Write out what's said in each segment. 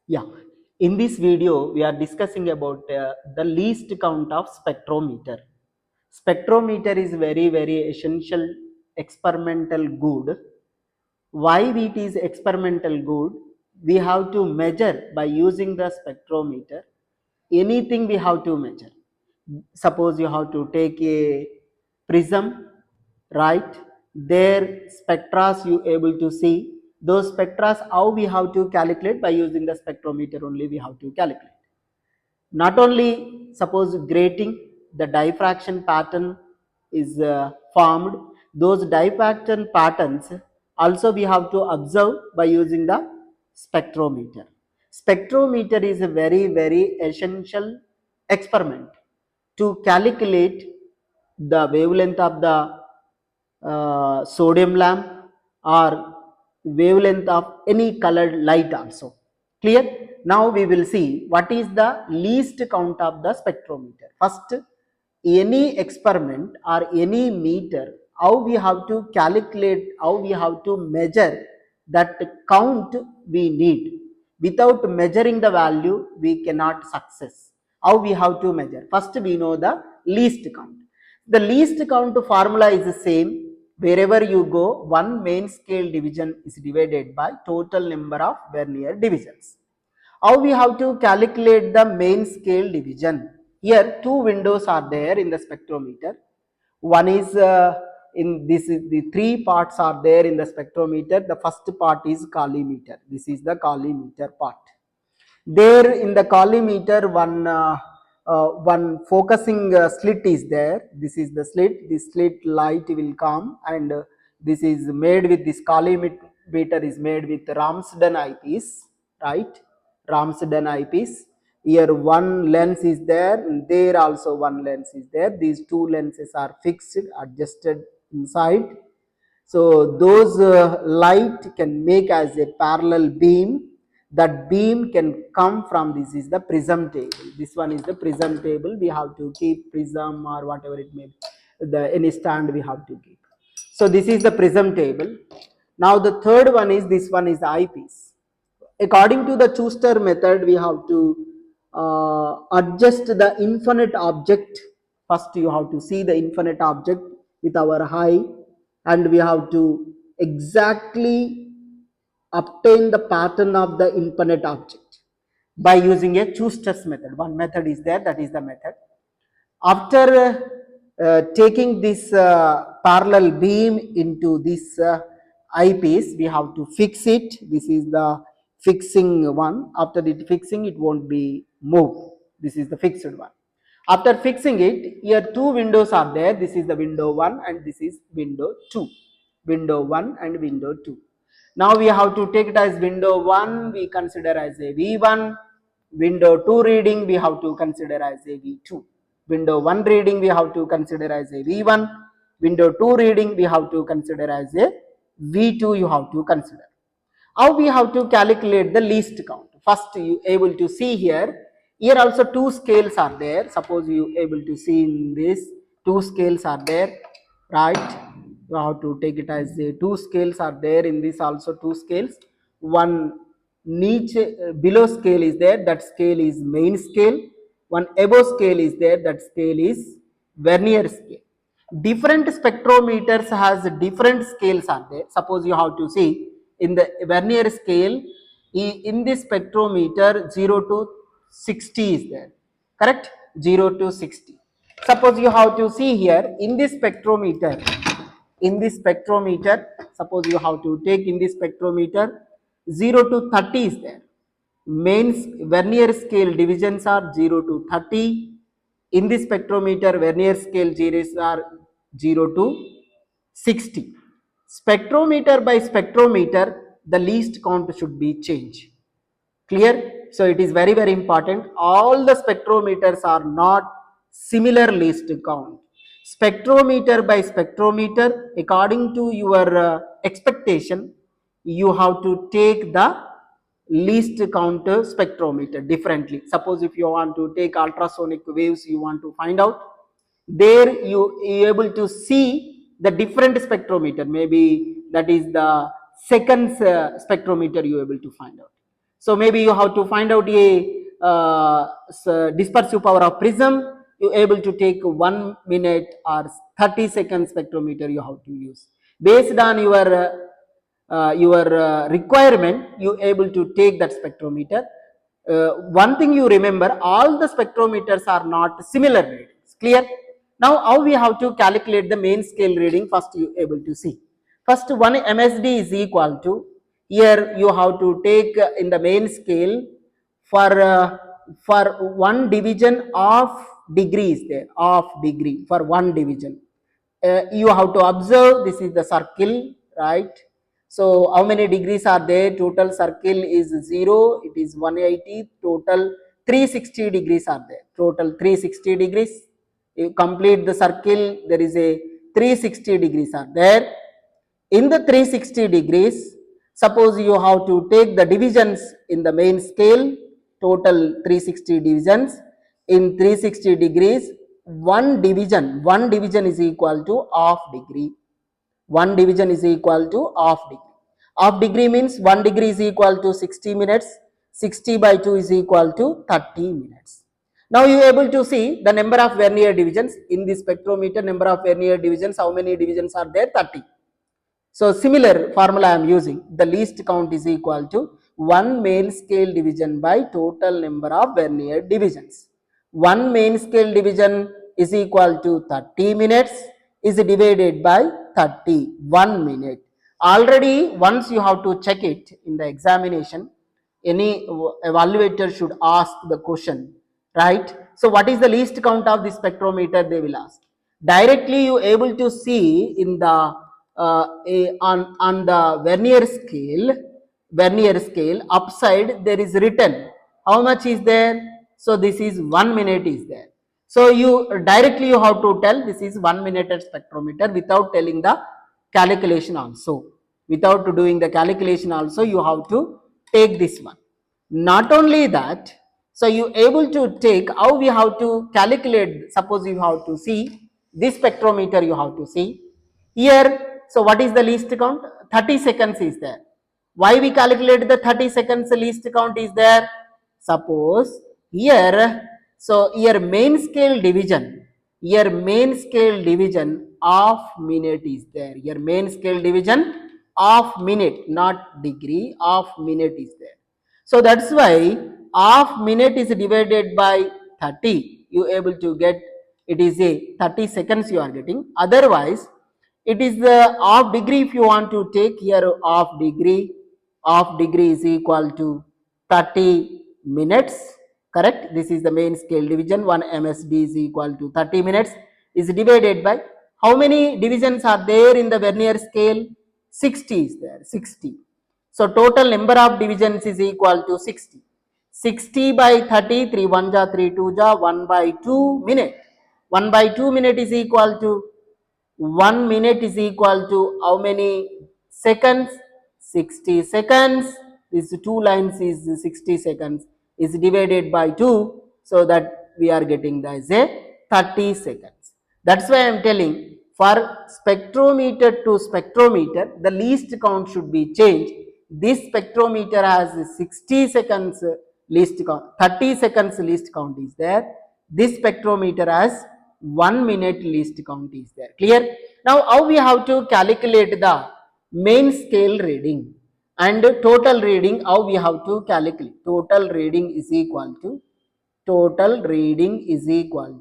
Yeah, in this video we are discussing about the least count of spectrometer. Spectrometer is very essential experimental good. Why it is experimental good? We have to measure by using the spectrometer. Anything we have to measure. Suppose you have to take a prism, right? Their spectra you able to see. Those spectra how we have to calculate by using the spectrometer only we have to calculate. Not only suppose grating, the diffraction pattern is formed. Those diffraction patterns also we have to observe by using the spectrometer. Spectrometer is a very essential experiment to calculate the wavelength of the sodium lamp or wavelength of any colored light also. Clear? Now we will see what is the least count of the spectrometer. First, any experiment or any meter, how we have to calculate, how we have to measure that count we need. Without measuring the value we cannot success. How we have to measure? First we know the least count. The least count formula is the same. Wherever you go, one main scale division is divided by total number of vernier divisions. How we have to calculate the main scale division? Here two windows are there in the spectrometer. One is in this is the three parts are there in the spectrometer. The first part is collimeter. This is the collimeter part. There in the collimeter one focusing slit is there. This is the slit. This slit light will come, and this is made with this collimeter is made with Ramsden eyepiece, right? Ramsden eyepiece. Here one lens is there, and there also one lens is there. These two lenses are fixed, adjusted inside. So those light can make as a parallel beam. That beam can come from, this is the prism table. This one is the prism table. We have to keep prism or whatever it may be, the any stand we have to keep. So this is the prism table. Now the third one is, this one is the eyepiece. According to the Schuster method, we have to adjust the infinite object. First you have to see the infinite object with our eye, and we have to exactly obtain the pattern of the infinite object by using a Schuster's method. One method is there, that is the method. After taking this parallel beam into this eyepiece, we have to fix it. This is the fixing one. After the fixing, it won't be moved. This is the fixed one. After fixing it, here two windows are there. This is the window 1 and this is window 2. Window 1 and window 2. Now we have to take it as window 1 we consider as a V1. Window 2 reading we have to consider as a V2. Window 1 reading we have to consider as a V1. Window 2 reading we have to consider as a V2 you have to consider. How we have to calculate the least count? First you able to see here. Here also two scales are there. Suppose you able to see in this, two scales are there, right? You have to take it as a two scales are there in this also two scales. One niche below scale is there, that scale is main scale. One above scale is there, that scale is vernier scale. Different spectrometers has different scales are there. Suppose you have to see in the vernier scale, in this spectrometer 0 to 60 is there, correct? 0 to 60. Suppose you have to see here in this spectrometer, suppose you have to take in this spectrometer 0 to 30 is there. Main vernier scale divisions are 0 to 30. In this spectrometer, vernier scale series are 0 to 60. Spectrometer by spectrometer, the least count should be changed. Clear? So it is very important. All the spectrometers are not similar least count. Spectrometer by spectrometer, according to your expectation, you have to take the least count spectrometer differently. Suppose if you want to take ultrasonic waves, you want to find out, there you able to see the different spectrometer. Maybe that is the seconds spectrometer you able to find out. So maybe you have to find out a dispersive power of prism. You able to take 1 minute or 30 second spectrometer you have to use. Based on your requirement, you able to take that spectrometer. One thing you remember, all the spectrometers are not similar readings. Clear? Now how we have to calculate the main scale reading? First you able to see. First 1 MSD is equal to, here you have to take in the main scale for 1 division of degree is there, of degree for 1 division. You have to observe this is the circle, right? So how many degrees are there? Total circle is 0, it is 180, total 360 degrees are there, total 360 degrees. You complete the circle, there is a 360 degrees are there. In the 360 degrees, suppose you have to take the divisions in the main scale, total 360 divisions. In 360 degrees, one division is equal to half degree. One division is equal to half degree. Half degree means 1 degree is equal to 60 minutes. 60 by 2 is equal to 30 minutes. Now you are able to see the number of Vernier divisions in the spectrometer. Number of Vernier divisions, how many divisions are there? 30. So similar formula I am using. The least count is equal to 1 main scale division by total number of Vernier divisions. 1 main scale division is equal to 30 minutes is divided by 30, 1 minute. Already once you have to check it in the examination, any evaluator should ask the question, right? So what is the least count of the spectrometer, they will ask. Directly you able to see in the on the Vernier scale upside there is written how much is there. So this is 1 minute is there. So you directly you have to tell this is 1 minute at spectrometer without telling the calculation also. Without doing the calculation also you have to take this one. Not only that, so you able to take how we have to calculate. Suppose you have to see this spectrometer you have to see here. So what is the least count? 30 seconds is there. Why we calculate the 30 seconds least count is there? Suppose here, so here main scale division of minute is there. Here main scale division of minute, not degree, of minute is there. So that's why half minute is divided by 30. You able to get, it is a 30 seconds you are getting. Otherwise, it is the half degree. If you want to take here half degree is equal to 30 minutes. Correct? This is the main scale division. 1 MSD is equal to 30 minutes is divided by how many divisions are there in the Vernier scale? 60 is there. 60. So total number of divisions is equal to 60. 60 by 30, 3 1 ja, 3 2 ja, 1 by 2 minute. 1 by 2 minute is equal to 1 minute is equal to how many seconds? 60 seconds. These two lines is 60 seconds is divided by 2. So that we are getting as a 30 seconds. That's why I am telling for spectrometer to spectrometer, the least count should be changed. This spectrometer has 60 seconds least count, 30 seconds least count is there. This spectrometer has 1 minute least count is there. Clear? Now how we have to calculate the main scale reading and total reading? How we have to calculate? Total reading is equal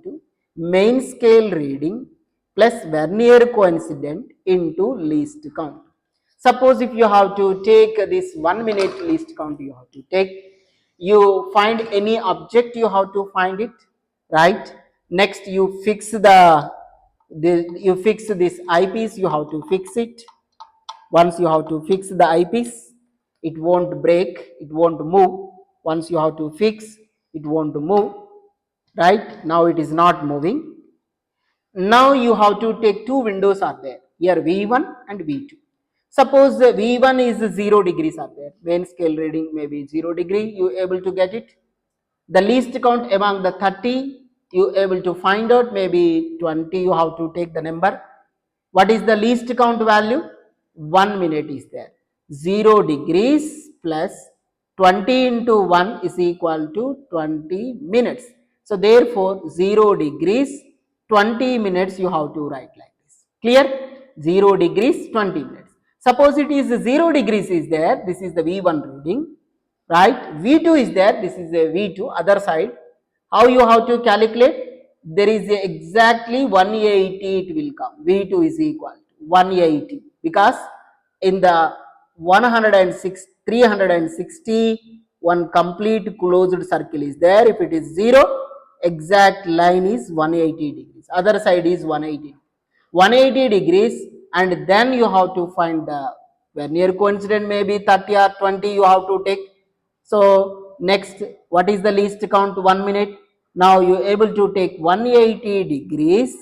to main scale reading plus Vernier coincident into least count. Suppose if you have to take this 1 minute least count, you have to take, you find any object, you have to find it, right? Next you fix you fix this eyepiece, you have to fix it. Once you have to fix the eyepiece, it won't break, it won't move. Once you have to fix, it won't move, right? Now it is not moving. Now you have to take two windows are there, here V1 and V2. Suppose the V1 is 0 degrees are there, main scale reading may be 0 degree, you able to get it. The least count among the 30, you able to find out, maybe 20 you have to take the number. What is the least count value? 1 minute is there. 0 degrees plus 20 into 1 is equal to 20 minutes. So therefore 0 degrees 20 minutes you have to write like this. Clear? 0 degrees 20 minutes. Suppose it is 0 degrees is there, this is the V1 reading, right? V2 is there, this is a V2 other side. How you have to calculate? There is exactly 180 it will come. V2 is equal to 180 because in the 106 360 one complete closed circle is there. If it is 0, exact line is 180 degrees, other side is 180 degrees, and then you have to find the vernier coincident, maybe 30 or 20 you have to take. So next, what is the least count? 1 minute. Now you able to take 180 degrees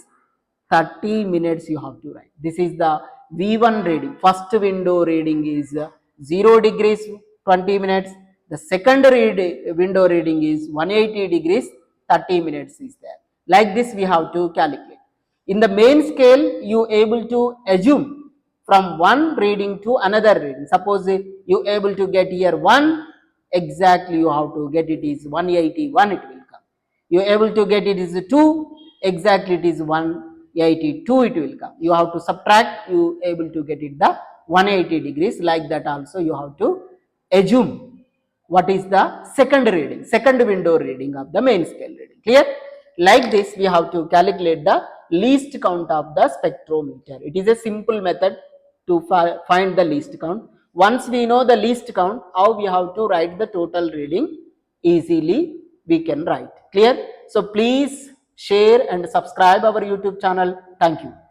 30 minutes you have to write. This is the V1 reading. First window reading is 0 degrees 20 minutes. The second window reading is 180 degrees 30 minutes is there. Like this we have to calculate. In the main scale, you able to assume from one reading to another reading. Suppose you able to get here 1, exactly you have to get it is 181 it will come. You able to get it is 2, exactly it is 182 it will come. You have to subtract, you able to get it the 180 degrees. Like that also you have to assume what is the second reading, second window reading of the main scale reading. Clear? Like this we have to calculate the least count of the spectrometer. It is a simple method to find the least count. Once we know the least count, how we have to write the total reading, easily we can write. Clear? So please share and subscribe our YouTube channel. Thank you.